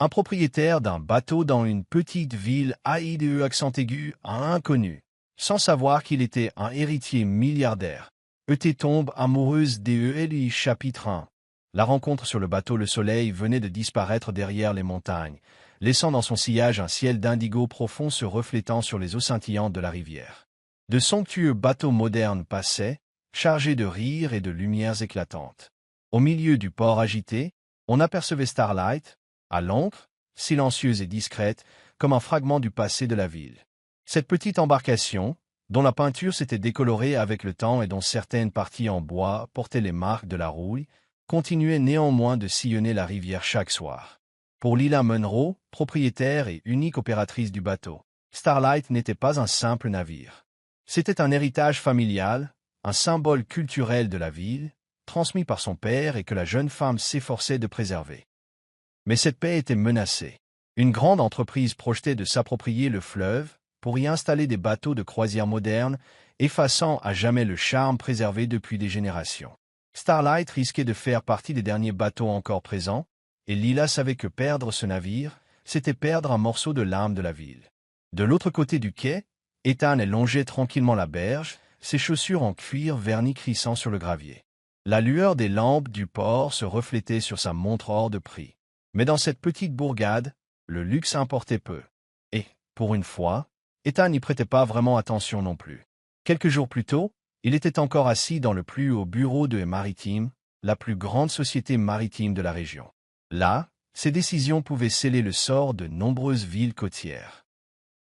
Un propriétaire d'un bateau dans une petite ville AIDE accent aigu à un inconnu, sans savoir qu'il était un héritier milliardaire. ET tombe amoureuse d'ELI chapitre 1. La rencontre sur le bateau. Le soleil venait de disparaître derrière les montagnes, laissant dans son sillage un ciel d'indigo profond se reflétant sur les eaux scintillantes de la rivière. De somptueux bateaux modernes passaient, chargés de rires et de lumières éclatantes. Au milieu du port agité, on apercevait Starlight, à l'ancre, silencieuse et discrète, comme un fragment du passé de la ville. Cette petite embarcation, dont la peinture s'était décolorée avec le temps et dont certaines parties en bois portaient les marques de la rouille, continuait néanmoins de sillonner la rivière chaque soir. Pour Lila Munro, propriétaire et unique opératrice du bateau, Starlight n'était pas un simple navire. C'était un héritage familial, un symbole culturel de la ville, transmis par son père et que la jeune femme s'efforçait de préserver. Mais cette paix était menacée. Une grande entreprise projetait de s'approprier le fleuve pour y installer des bateaux de croisière modernes, effaçant à jamais le charme préservé depuis des générations. Starlight risquait de faire partie des derniers bateaux encore présents, et Lila savait que perdre ce navire, c'était perdre un morceau de l'âme de la ville. De l'autre côté du quai, Ethan longeait tranquillement la berge, ses chaussures en cuir verni crissant sur le gravier. La lueur des lampes du port se reflétait sur sa montre hors de prix. Mais dans cette petite bourgade, le luxe importait peu. Et, pour une fois, Ethan n'y prêtait pas vraiment attention non plus. Quelques jours plus tôt, il était encore assis dans le plus haut bureau de Maritime, la plus grande société maritime de la région. Là, ses décisions pouvaient sceller le sort de nombreuses villes côtières.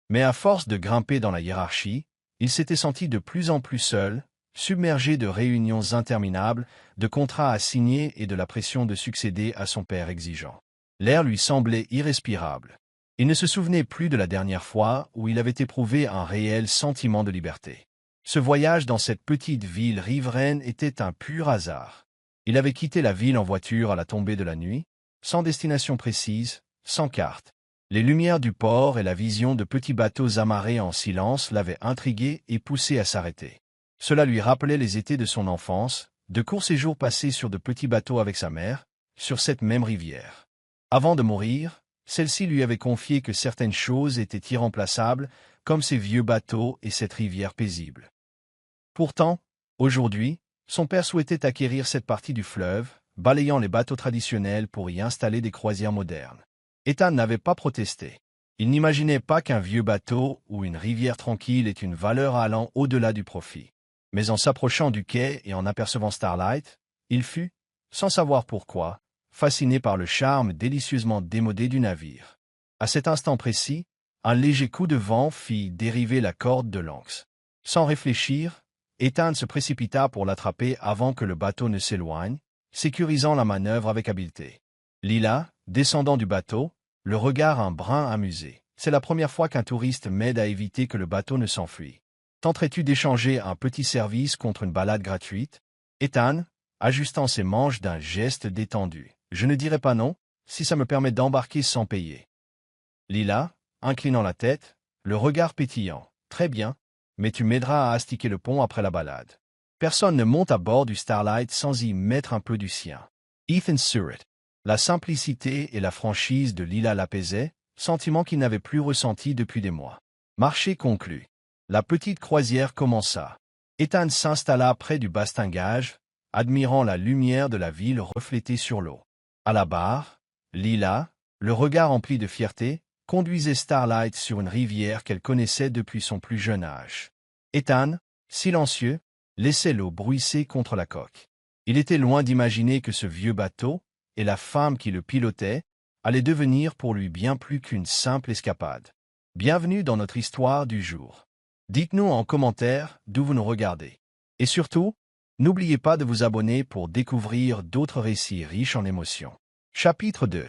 Mais à force de grimper dans la hiérarchie, il s'était senti de plus en plus seul, submergé de réunions interminables, de contrats à signer et de la pression de succéder à son père exigeant. L'air lui semblait irrespirable. Il ne se souvenait plus de la dernière fois où il avait éprouvé un réel sentiment de liberté. Ce voyage dans cette petite ville riveraine était un pur hasard. Il avait quitté la ville en voiture à la tombée de la nuit, sans destination précise, sans carte. Les lumières du port et la vision de petits bateaux amarrés en silence l'avaient intrigué et poussé à s'arrêter. Cela lui rappelait les étés de son enfance, de courts séjours passés sur de petits bateaux avec sa mère, sur cette même rivière. Avant de mourir, celle-ci lui avait confié que certaines choses étaient irremplaçables, comme ces vieux bateaux et cette rivière paisible. Pourtant, aujourd'hui, son père souhaitait acquérir cette partie du fleuve, balayant les bateaux traditionnels pour y installer des croisières modernes. Ethan n'avait pas protesté. Il n'imaginait pas qu'un vieux bateau ou une rivière tranquille ait une valeur allant au-delà du profit. Mais en s'approchant du quai et en apercevant Starlight, il fut, sans savoir pourquoi, fasciné par le charme délicieusement démodé du navire. À cet instant précis, un léger coup de vent fit dériver la corde de l'anse. Sans réfléchir, Ethan se précipita pour l'attraper avant que le bateau ne s'éloigne, sécurisant la manœuvre avec habileté. Lila, descendant du bateau, le regard un brin amusé. C'est la première fois qu'un touriste m'aide à éviter que le bateau ne s'enfuit. Tenterais-tu d'échanger un petit service contre une balade gratuite? Ethan, ajustant ses manches d'un geste détendu. Je ne dirai pas non, si ça me permet d'embarquer sans payer. Lila, inclinant la tête, le regard pétillant. Très bien, mais tu m'aideras à astiquer le pont après la balade. Personne ne monte à bord du Starlight sans y mettre un peu du sien. Ethan Surratt. La simplicité et la franchise de Lila l'apaisaient, sentiment qu'il n'avait plus ressenti depuis des mois. Marché conclu. La petite croisière commença. Ethan s'installa près du bastingage, admirant la lumière de la ville reflétée sur l'eau. À la barre, Lila, le regard empli de fierté, conduisait Starlight sur une rivière qu'elle connaissait depuis son plus jeune âge. Ethan, silencieux, laissait l'eau bruisser contre la coque. Il était loin d'imaginer que ce vieux bateau, et la femme qui le pilotait, allaient devenir pour lui bien plus qu'une simple escapade. Bienvenue dans notre histoire du jour. Dites-nous en commentaire d'où vous nous regardez. Et surtout, n'oubliez pas de vous abonner pour découvrir d'autres récits riches en émotions. Chapitre 2.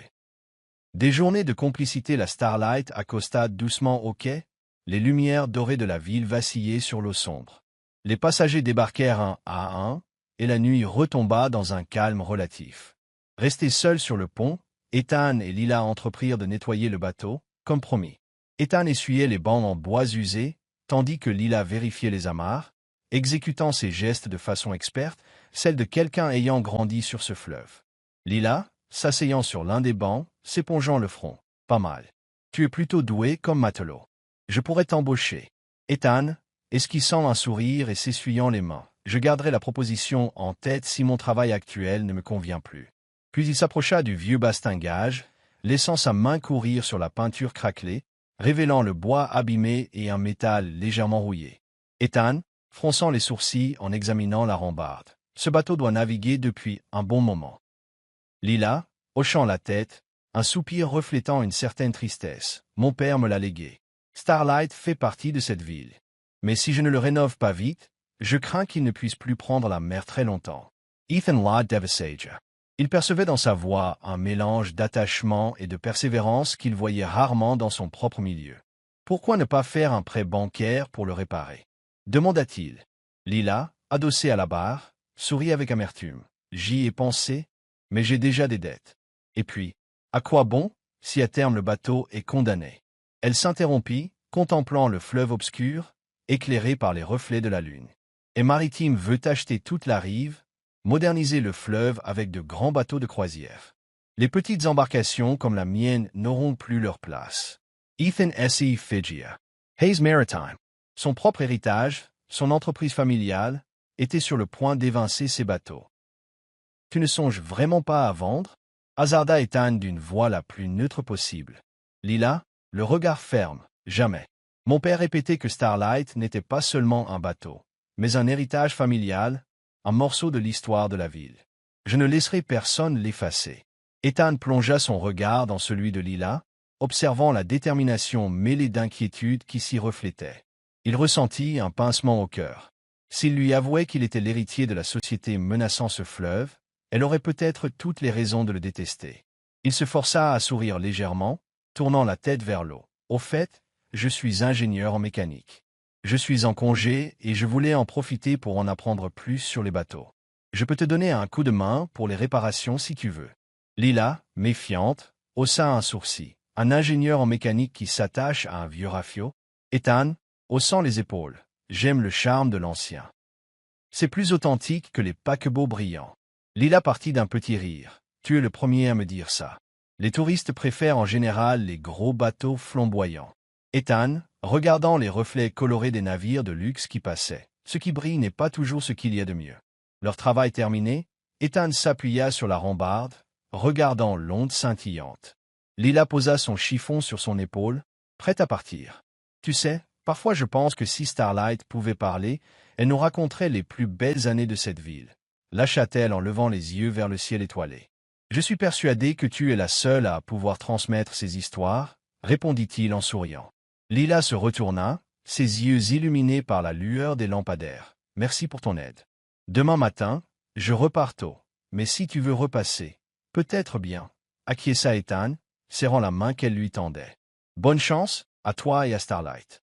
Des journées de complicité. La Starlight accosta doucement au quai, les lumières dorées de la ville vacillaient sur l'eau sombre. Les passagers débarquèrent un à un, et la nuit retomba dans un calme relatif. Restés seuls sur le pont, Ethan et Lila entreprirent de nettoyer le bateau, comme promis. Ethan essuyait les bancs en bois usés, tandis que Lila vérifiait les amarres, exécutant ses gestes de façon experte, celle de quelqu'un ayant grandi sur ce fleuve. Lila, s'asseyant sur l'un des bancs, s'épongeant le front. Pas mal. Tu es plutôt doué comme matelot. Je pourrais t'embaucher. Ethan, esquissant un sourire et s'essuyant les mains. Je garderai la proposition en tête si mon travail actuel ne me convient plus. Puis il s'approcha du vieux bastingage, laissant sa main courir sur la peinture craquelée, révélant le bois abîmé et un métal légèrement rouillé. Ethan, fronçant les sourcils en examinant la rambarde. Ce bateau doit naviguer depuis un bon moment. Lila, hochant la tête, un soupir reflétant une certaine tristesse. Mon père me l'a légué. Starlight fait partie de cette ville. Mais si je ne le rénove pas vite, je crains qu'il ne puisse plus prendre la mer très longtemps. Ethan Law Devasager. Il percevait dans sa voix un mélange d'attachement et de persévérance qu'il voyait rarement dans son propre milieu. Pourquoi ne pas faire un prêt bancaire pour le réparer? Demanda-t-il. Lila, adossée à la barre, sourit avec amertume. J'y ai pensé, mais j'ai déjà des dettes. Et puis, à quoi bon, si à terme le bateau est condamné? Elle s'interrompit, contemplant le fleuve obscur, éclairé par les reflets de la lune. Et Maritime veut acheter toute la rive, moderniser le fleuve avec de grands bateaux de croisière. Les petites embarcations comme la mienne n'auront plus leur place. Ethan S.E. Figia. Hayes Maritime. Son propre héritage, son entreprise familiale, était sur le point d'évincer ses bateaux. Tu ne songes vraiment pas à vendre? Hasarda Ethan d'une voix la plus neutre possible. Lila, le regard ferme, jamais. Mon père répétait que Starlight n'était pas seulement un bateau, mais un héritage familial, un morceau de l'histoire de la ville. Je ne laisserai personne l'effacer. Ethan plongea son regard dans celui de Lila, observant la détermination mêlée d'inquiétude qui s'y reflétait. Il ressentit un pincement au cœur. S'il lui avouait qu'il était l'héritier de la société menaçant ce fleuve, elle aurait peut-être toutes les raisons de le détester. Il se força à sourire légèrement, tournant la tête vers l'eau. Au fait, je suis ingénieur en mécanique. Je suis en congé et je voulais en profiter pour en apprendre plus sur les bateaux. Je peux te donner un coup de main pour les réparations si tu veux. Lila, méfiante, haussa un sourcil. Un ingénieur en mécanique qui s'attache à un vieux rafio. Ethan, haussant les épaules. J'aime le charme de l'ancien. C'est plus authentique que les paquebots brillants. Lila partit d'un petit rire. Tu es le premier à me dire ça. Les touristes préfèrent en général les gros bateaux flamboyants. Ethan, regardant les reflets colorés des navires de luxe qui passaient. Ce qui brille n'est pas toujours ce qu'il y a de mieux. Leur travail terminé, Ethan s'appuya sur la rambarde, regardant l'onde scintillante. Lila posa son chiffon sur son épaule, prête à partir. Tu sais, parfois je pense que si Starlight pouvait parler, elle nous raconterait les plus belles années de cette ville. Lâcha-t-elle en levant les yeux vers le ciel étoilé. Je suis persuadé que tu es la seule à pouvoir transmettre ces histoires, répondit-il en souriant. Lila se retourna, ses yeux illuminés par la lueur des lampadaires. Merci pour ton aide. Demain matin, je repars tôt, mais si tu veux repasser, peut-être bien, acquiesça Ethan, serrant la main qu'elle lui tendait. Bonne chance, à toi et à Starlight.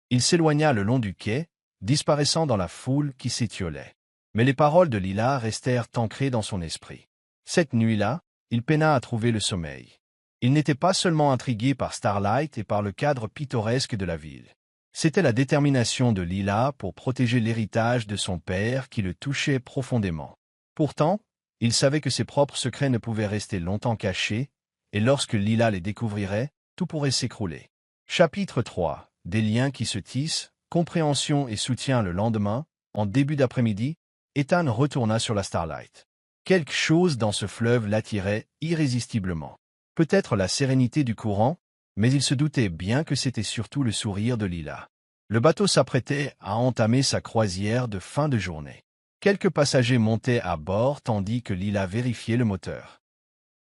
Il s'éloigna le long du quai, disparaissant dans la foule qui s'étiolait. Mais les paroles de Lila restèrent ancrées dans son esprit. Cette nuit-là, il peina à trouver le sommeil. Il n'était pas seulement intrigué par Starlight et par le cadre pittoresque de la ville. C'était la détermination de Lila pour protéger l'héritage de son père qui le touchait profondément. Pourtant, il savait que ses propres secrets ne pouvaient rester longtemps cachés, et lorsque Lila les découvrirait, tout pourrait s'écrouler. Chapitre 3. Des liens qui se tissent, compréhension et soutien le lendemain, en début d'après-midi, Ethan retourna sur la Starlight. Quelque chose dans ce fleuve l'attirait irrésistiblement. Peut-être la sérénité du courant, mais il se doutait bien que c'était surtout le sourire de Lila. Le bateau s'apprêtait à entamer sa croisière de fin de journée. Quelques passagers montaient à bord tandis que Lila vérifiait le moteur.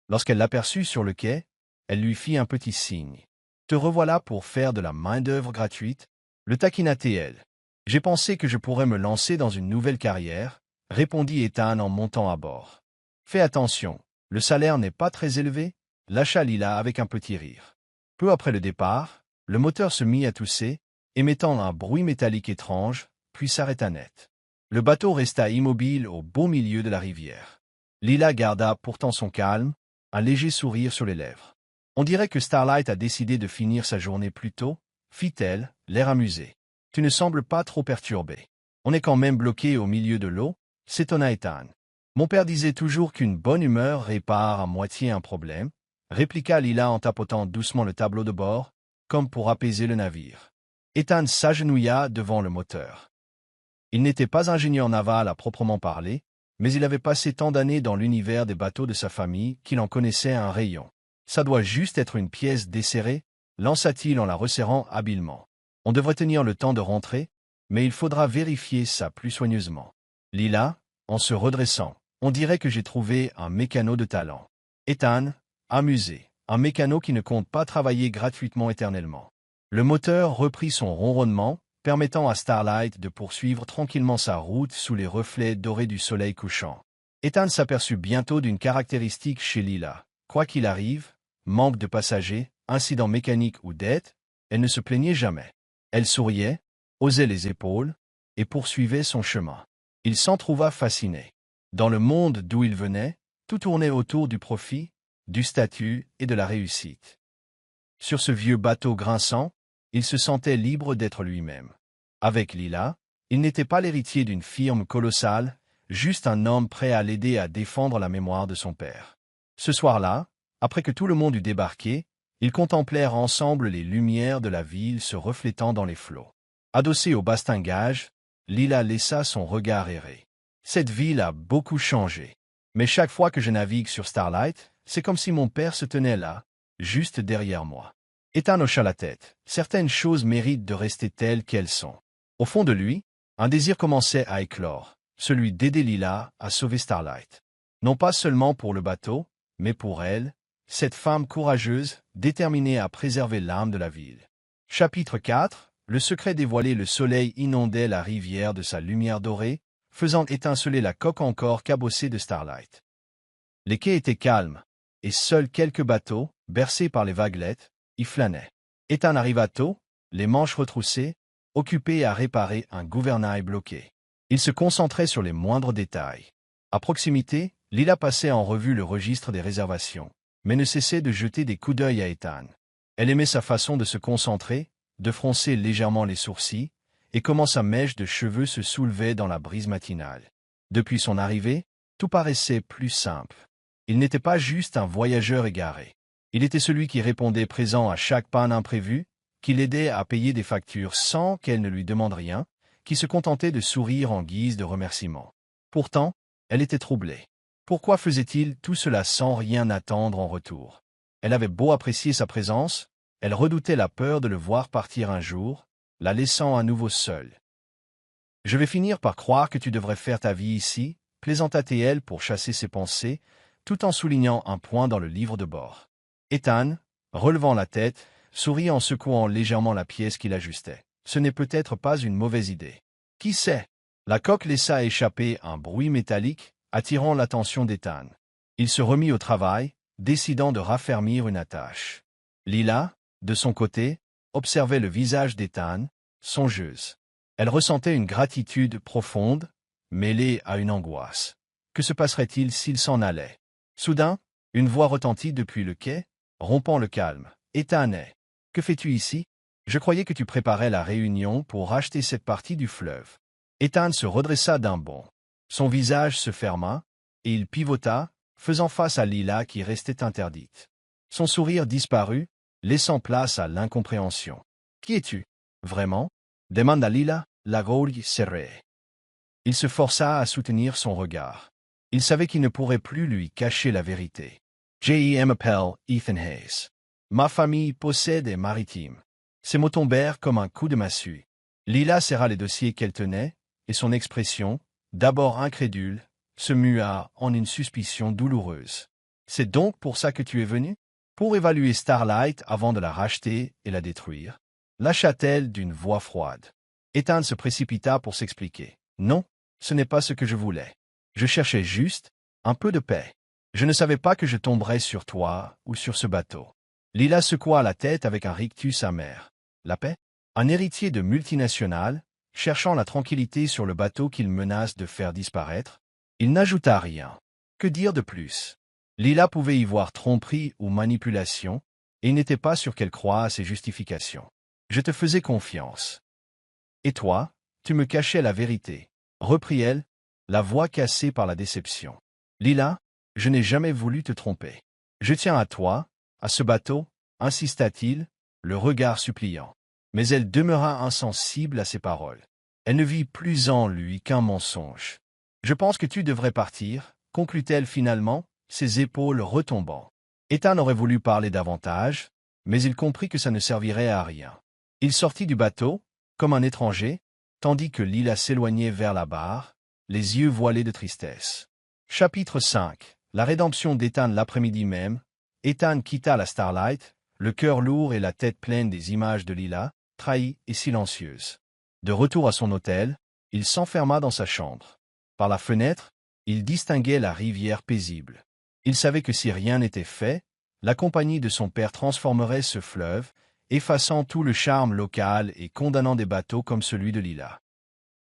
Lorsqu'elle l'aperçut sur le quai, elle lui fit un petit signe. « Te revoilà pour faire de la main-d'œuvre gratuite ?» Le taquina-t-elle. « J'ai pensé que je pourrais me lancer dans une nouvelle carrière, » répondit Ethan en montant à bord. « Fais attention, le salaire n'est pas très élevé ?» lâcha Lila avec un petit rire. Peu après le départ, le moteur se mit à tousser, émettant un bruit métallique étrange, puis s'arrêta net. Le bateau resta immobile au beau milieu de la rivière. Lila garda pourtant son calme, un léger sourire sur les lèvres. « On dirait que Starlight a décidé de finir sa journée plus tôt, » fit-elle, l'air amusé. « Tu ne sembles pas trop perturbé. On est quand même bloqué au milieu de l'eau, » s'étonna Ethan. Mon père disait toujours qu'une bonne humeur répare à moitié un problème, répliqua Lila en tapotant doucement le tableau de bord, comme pour apaiser le navire. Ethan s'agenouilla devant le moteur. Il n'était pas ingénieur naval à proprement parler, mais il avait passé tant d'années dans l'univers des bateaux de sa famille qu'il en connaissait un rayon. Ça doit juste être une pièce desserrée, lança-t-il en la resserrant habilement. On devrait tenir le temps de rentrer, mais il faudra vérifier ça plus soigneusement. Lila, en se redressant, on dirait que j'ai trouvé un mécano de talent. Ethan, amusé, un mécano qui ne compte pas travailler gratuitement éternellement. Le moteur reprit son ronronnement, permettant à Starlight de poursuivre tranquillement sa route sous les reflets dorés du soleil couchant. Ethan s'aperçut bientôt d'une caractéristique chez Lila. Quoi qu'il arrive, manque de passagers, incident mécanique ou dette, elle ne se plaignait jamais. Elle souriait, haussait les épaules, et poursuivait son chemin. Il s'en trouva fasciné. Dans le monde d'où il venait, tout tournait autour du profit, du statut et de la réussite. Sur ce vieux bateau grinçant, il se sentait libre d'être lui-même. Avec Lila, il n'était pas l'héritier d'une firme colossale, juste un homme prêt à l'aider à défendre la mémoire de son père. Ce soir-là, après que tout le monde eut débarqué, ils contemplèrent ensemble les lumières de la ville se reflétant dans les flots. Adossé au bastingage, Lila laissa son regard errer. Cette ville a beaucoup changé. Mais chaque fois que je navigue sur Starlight, c'est comme si mon père se tenait là, juste derrière moi. Ethan hocha la tête. Certaines choses méritent de rester telles qu'elles sont. Au fond de lui, un désir commençait à éclore, celui d'aider Lila à sauver Starlight. Non pas seulement pour le bateau, mais pour elle, cette femme courageuse, déterminée à préserver l'âme de la ville. Chapitre 4. Le secret dévoilé. Le soleil inondait la rivière de sa lumière dorée, faisant étinceler la coque encore cabossée de Starlight. Les quais étaient calmes, et seuls quelques bateaux, bercés par les vaguelettes, y flânaient. Ethan arriva tôt, les manches retroussées, occupé à réparer un gouvernail bloqué. Il se concentrait sur les moindres détails. À proximité, Lila passait en revue le registre des réservations, mais ne cessait de jeter des coups d'œil à Ethan. Elle aimait sa façon de se concentrer, de froncer légèrement les sourcils, et comment sa mèche de cheveux se soulevait dans la brise matinale. Depuis son arrivée, tout paraissait plus simple. Il n'était pas juste un voyageur égaré. Il était celui qui répondait présent à chaque panne imprévue, qui l'aidait à payer des factures sans qu'elle ne lui demande rien, qui se contentait de sourire en guise de remerciement. Pourtant, elle était troublée. Pourquoi faisait-il tout cela sans rien attendre en retour? Elle avait beau apprécier sa présence, elle redoutait la peur de le voir partir un jour, la laissant à nouveau seule. « Je vais finir par croire que tu devrais faire ta vie ici, » plaisanta-t-elle pour chasser ses pensées, tout en soulignant un point dans le livre de bord. Ethan, relevant la tête, sourit en secouant légèrement la pièce qu'il ajustait. Ce n'est peut-être pas une mauvaise idée. Qui sait? La coque laissa échapper un bruit métallique, attirant l'attention d'Ethan. Il se remit au travail, décidant de raffermir une attache. Lila, de son côté, observait le visage d'Ethan, songeuse. Elle ressentait une gratitude profonde, mêlée à une angoisse. Que se passerait-il s'il s'en allait? Soudain, une voix retentit depuis le quai, rompant le calme. « Ethan, que fais-tu ici? Je croyais que tu préparais la réunion pour racheter cette partie du fleuve. » Ethan se redressa d'un bond. Son visage se ferma, et il pivota, faisant face à Lila qui restait interdite. Son sourire disparut, laissant place à l'incompréhension. « Qui es-tu? Vraiment? » demanda Lila, la gorge serrée. Il se força à soutenir son regard. Il savait qu'il ne pourrait plus lui cacher la vérité. « Je m'appelle Ethan Hayes. Ma famille possède des maritimes. » Ces mots tombèrent comme un coup de massue. Lila serra les dossiers qu'elle tenait, et son expression, d'abord incrédule, se mua en une suspicion douloureuse. « C'est donc pour ça que tu es venu? Pour évaluer Starlight avant de la racheter et la détruire? » lâcha-t-elle d'une voix froide. Ethan se précipita pour s'expliquer. « Non, ce n'est pas ce que je voulais. Je cherchais juste un peu de paix. Je ne savais pas que je tomberais sur toi ou sur ce bateau. » Lila secoua la tête avec un rictus amer. La paix? Un héritier de multinationale, cherchant la tranquillité sur le bateau qu'il menace de faire disparaître? Il n'ajouta rien. Que dire de plus? Lila pouvait y voir tromperie ou manipulation, et il n'était pas sûr qu'elle croie à ses justifications. « Je te faisais confiance. Et toi, tu me cachais la vérité, » reprit-elle, la voix cassée par la déception. Lila, je n'ai jamais voulu te tromper. Je tiens à toi, à ce bateau, insista-t-il, le regard suppliant. Mais elle demeura insensible à ses paroles. Elle ne vit plus en lui qu'un mensonge. Je pense que tu devrais partir, conclut-elle finalement, ses épaules retombant. Ethan aurait voulu parler davantage, mais il comprit que ça ne servirait à rien. Il sortit du bateau, comme un étranger, tandis que Lila s'éloignait vers la barre, les yeux voilés de tristesse. Chapitre 5. La rédemption d'Ethan l'après-midi même. Ethan quitta la Starlight, le cœur lourd et la tête pleine des images de Lila, trahie et silencieuse. De retour à son hôtel, il s'enferma dans sa chambre. Par la fenêtre, il distinguait la rivière paisible. Il savait que si rien n'était fait, la compagnie de son père transformerait ce fleuve, effaçant tout le charme local et condamnant des bateaux comme celui de Lila.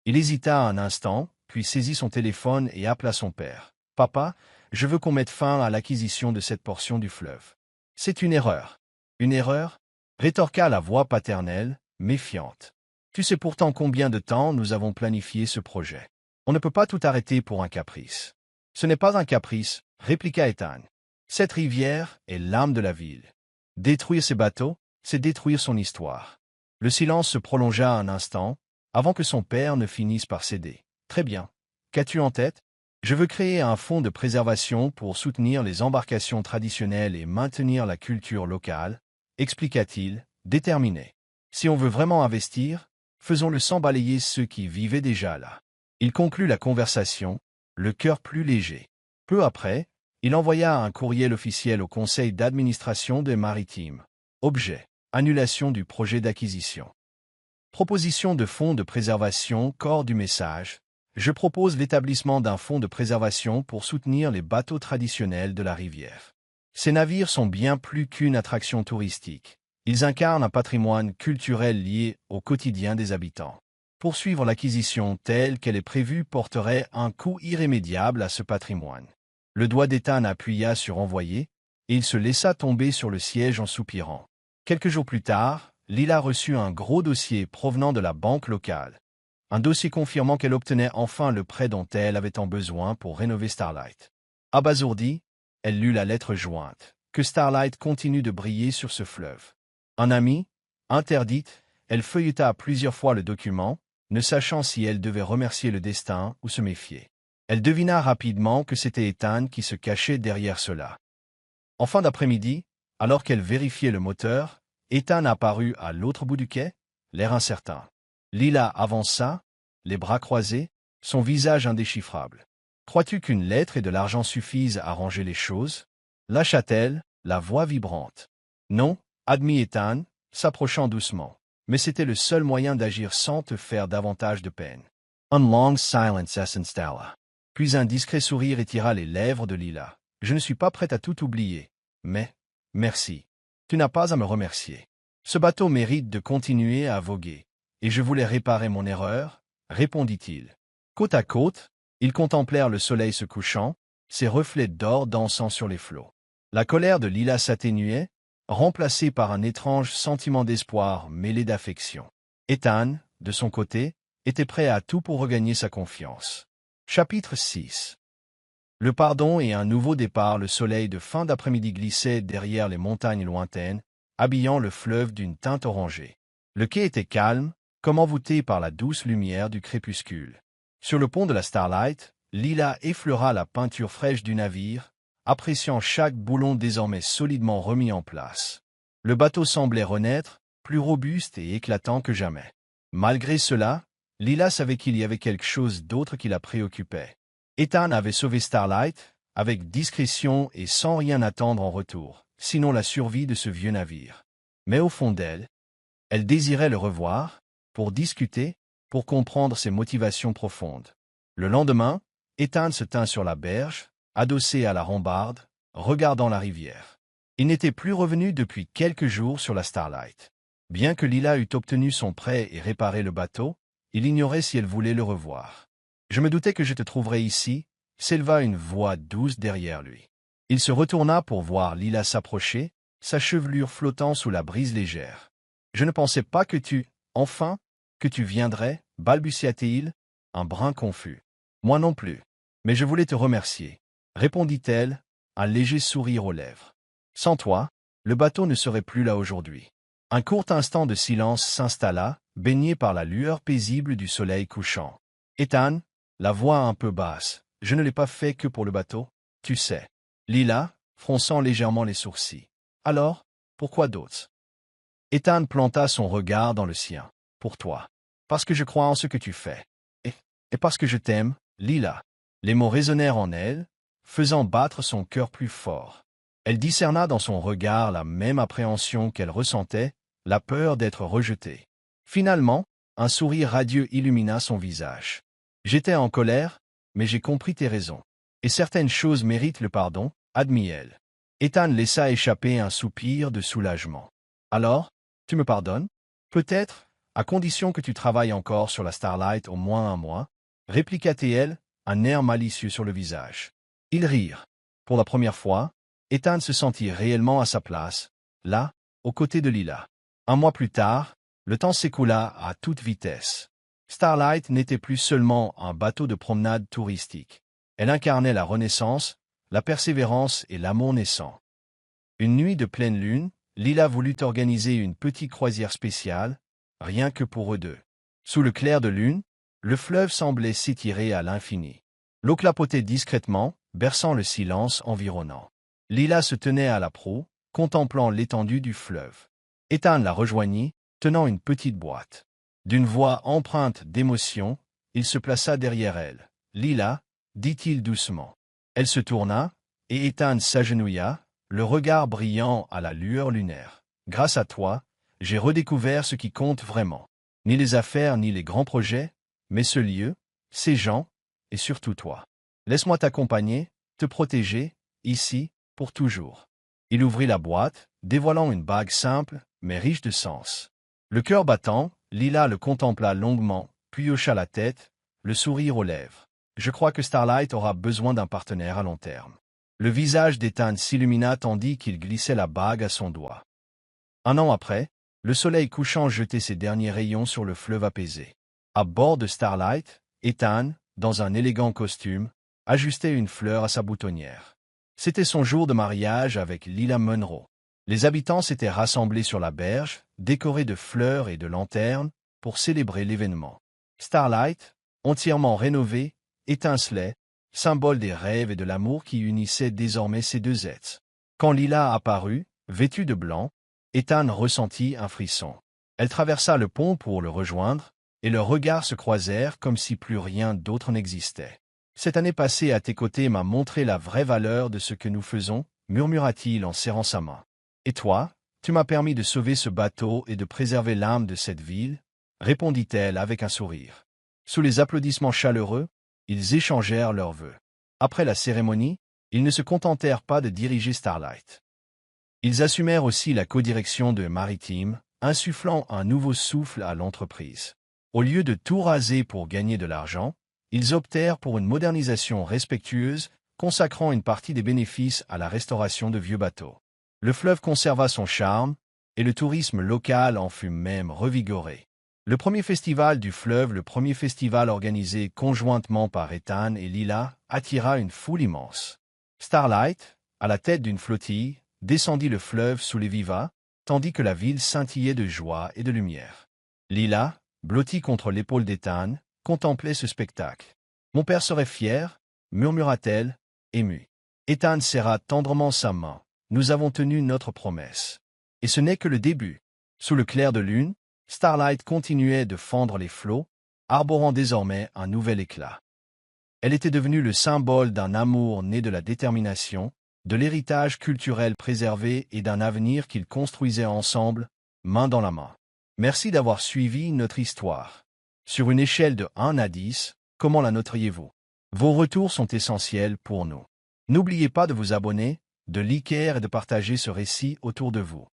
Il hésita un instant, puis saisit son téléphone et appela son père. « Papa, je veux qu'on mette fin à l'acquisition de cette portion du fleuve. »« C'est une erreur. »« Une erreur ?» rétorqua la voix paternelle, méfiante. « Tu sais pourtant combien de temps nous avons planifié ce projet. On ne peut pas tout arrêter pour un caprice. »« Ce n'est pas un caprice, » répliqua Ethan. « Cette rivière est l'âme de la ville. Détruire ces bateaux, c'est détruire son histoire. » Le silence se prolongea un instant, avant que son père ne finisse par céder. « Très bien. Qu'as-tu en tête ? » « Je veux créer un fonds de préservation pour soutenir les embarcations traditionnelles et maintenir la culture locale, expliqua-t-il, déterminé. Si on veut vraiment investir, faisons-le sans balayer ceux qui vivaient déjà là. Il conclut la conversation, le cœur plus léger. Peu après, il envoya un courriel officiel au conseil d'administration des Maritimes. Objet: annulation du projet d'acquisition. Proposition de fonds de préservation. Corps du message. Je propose l'établissement d'un fonds de préservation pour soutenir les bateaux traditionnels de la rivière. Ces navires sont bien plus qu'une attraction touristique. Ils incarnent un patrimoine culturel lié au quotidien des habitants. Poursuivre l'acquisition telle qu'elle est prévue porterait un coût irrémédiable à ce patrimoine. Le doigt d'Ethan appuya sur envoyer, et il se laissa tomber sur le siège en soupirant. Quelques jours plus tard, Lila reçut un gros dossier provenant de la banque locale. Un dossier confirmant qu'elle obtenait enfin le prêt dont elle avait tant besoin pour rénover Starlight. Abasourdie, elle lut la lettre jointe. Que Starlight continue de briller sur ce fleuve. Un ami, interdite, elle feuilleta plusieurs fois le document, ne sachant si elle devait remercier le destin ou se méfier. Elle devina rapidement que c'était Ethan qui se cachait derrière cela. En fin d'après-midi, alors qu'elle vérifiait le moteur, Ethan apparut à l'autre bout du quai, l'air incertain. Lila avança, les bras croisés, son visage indéchiffrable. « Crois-tu qu'une lettre et de l'argent suffisent à arranger les choses » lâcha-t-elle, la voix vibrante. « Non, » admit Ethan, s'approchant doucement. « Mais c'était le seul moyen d'agir sans te faire davantage de peine. » Un long silence s'installa. Puis un discret sourire étira les lèvres de Lila. « Je ne suis pas prête à tout oublier. Mais, merci. Tu n'as pas à me remercier. Ce bateau mérite de continuer à voguer. Et je voulais réparer mon erreur, » répondit-il. Côte à côte, ils contemplèrent le soleil se couchant, ses reflets d'or dansant sur les flots. La colère de Lila s'atténuait, remplacée par un étrange sentiment d'espoir mêlé d'affection. Ethan, de son côté, était prêt à tout pour regagner sa confiance. Chapitre 6. Le pardon et un nouveau départ. Le soleil de fin d'après-midi glissait derrière les montagnes lointaines, habillant le fleuve d'une teinte orangée. Le quai était calme, comme envoûté par la douce lumière du crépuscule. Sur le pont de la Starlight, Lila effleura la peinture fraîche du navire, appréciant chaque boulon désormais solidement remis en place. Le bateau semblait renaître, plus robuste et éclatant que jamais. Malgré cela, Lila savait qu'il y avait quelque chose d'autre qui la préoccupait. Ethan avait sauvé Starlight, avec discrétion et sans rien attendre en retour, sinon la survie de ce vieux navire. Mais au fond d'elle, elle désirait le revoir, pour discuter, pour comprendre ses motivations profondes. Le lendemain, Ethan se tint sur la berge, adossé à la rambarde, regardant la rivière. Il n'était plus revenu depuis quelques jours sur la Starlight. Bien que Lila eût obtenu son prêt et réparé le bateau, il ignorait si elle voulait le revoir. « Je me doutais que je te trouverais ici » s'éleva une voix douce derrière lui. Il se retourna pour voir Lila s'approcher, sa chevelure flottant sous la brise légère. « Je ne pensais pas que enfin, que tu viendrais, » balbutia-t-il, un brin confus. « Moi non plus. Mais je voulais te remercier. répondit-elle, un léger sourire aux lèvres. Sans toi, le bateau ne serait plus là aujourd'hui. Un court instant de silence s'installa, baigné par la lueur paisible du soleil couchant. Ethan, la voix un peu basse, je ne l'ai pas fait que pour le bateau, tu sais. Lila, fronçant légèrement les sourcils. Alors, pourquoi d'autres? Ethan planta son regard dans le sien. Pour toi. Parce que je crois en ce que tu fais. Et parce que je t'aime, Lila. Les mots résonnèrent en elle, faisant battre son cœur plus fort. Elle discerna dans son regard la même appréhension qu'elle ressentait, la peur d'être rejetée. Finalement, un sourire radieux illumina son visage. J'étais en colère, mais j'ai compris tes raisons. Et certaines choses méritent le pardon, admit-elle. Ethan laissa échapper un soupir de soulagement. Alors, tu me pardonnes? Peut-être, à condition que tu travailles encore sur la Starlight au moins un mois, répliqua-t-elle, un air malicieux sur le visage. Ils rirent. Pour la première fois, Ethan se sentit réellement à sa place, là, aux côtés de Lila. Un mois plus tard, le temps s'écoula à toute vitesse. Starlight n'était plus seulement un bateau de promenade touristique. Elle incarnait la renaissance, la persévérance et l'amour naissant. Une nuit de pleine lune, Lila voulut organiser une petite croisière spéciale, rien que pour eux deux. Sous le clair de lune, le fleuve semblait s'étirer à l'infini. L'eau clapotait discrètement, berçant le silence environnant. Lila se tenait à la proue, contemplant l'étendue du fleuve. Ethan la rejoignit, tenant une petite boîte. D'une voix empreinte d'émotion, il se plaça derrière elle. « Lila » dit-il doucement. Elle se tourna, et Ethan s'agenouilla, le regard brillant à la lueur lunaire. « Grâce à toi, j'ai redécouvert ce qui compte vraiment. Ni les affaires ni les grands projets, mais ce lieu, ces gens, et surtout toi. Laisse-moi t'accompagner, te protéger, ici, pour toujours. » Il ouvrit la boîte, dévoilant une bague simple, mais riche de sens. Le cœur battant, Lila le contempla longuement, puis hocha la tête, le sourire aux lèvres. « Je crois que Starlight aura besoin d'un partenaire à long terme. » Le visage d'Ethan s'illumina tandis qu'il glissait la bague à son doigt. Un an après, le soleil couchant jetait ses derniers rayons sur le fleuve apaisé. À bord de Starlight, Ethan, dans un élégant costume, ajustait une fleur à sa boutonnière. C'était son jour de mariage avec Lila Munro. Les habitants s'étaient rassemblés sur la berge, décorés de fleurs et de lanternes, pour célébrer l'événement. Starlight, entièrement rénové, étincelait, symbole des rêves et de l'amour qui unissaient désormais ces deux êtres. Quand Lila apparut, vêtue de blanc, Ethan ressentit un frisson. Elle traversa le pont pour le rejoindre, et leurs regards se croisèrent comme si plus rien d'autre n'existait. « Cette année passée à tes côtés m'a montré la vraie valeur de ce que nous faisons, murmura-t-il en serrant sa main. Et toi, tu m'as permis de sauver ce bateau et de préserver l'âme de cette ville, répondit-elle avec un sourire. Sous les applaudissements chaleureux, ils échangèrent leurs vœux. Après la cérémonie, ils ne se contentèrent pas de diriger Starlight. Ils assumèrent aussi la codirection de Maritime, insufflant un nouveau souffle à l'entreprise. Au lieu de tout raser pour gagner de l'argent, ils optèrent pour une modernisation respectueuse, consacrant une partie des bénéfices à la restauration de vieux bateaux. Le fleuve conserva son charme, et le tourisme local en fut même revigoré. Le premier festival du fleuve, le premier festival organisé conjointement par Ethan et Lila, attira une foule immense. Starlight, à la tête d'une flottille, descendit le fleuve sous les vivas, tandis que la ville scintillait de joie et de lumière. Lila, blottie contre l'épaule d'Ethan, contemplait ce spectacle. « Mon père serait fier, » murmura-t-elle, émue. Ethan serra tendrement sa main. « Nous avons tenu notre promesse. » Et ce n'est que le début. Sous le clair de lune, Starlight continuait de fendre les flots, arborant désormais un nouvel éclat. Elle était devenue le symbole d'un amour né de la détermination, de l'héritage culturel préservé et d'un avenir qu'ils construisaient ensemble, main dans la main. Merci d'avoir suivi notre histoire. Sur une échelle de 1 à 10, comment la noteriez-vous? Vos retours sont essentiels pour nous. N'oubliez pas de vous abonner, de liker et de partager ce récit autour de vous.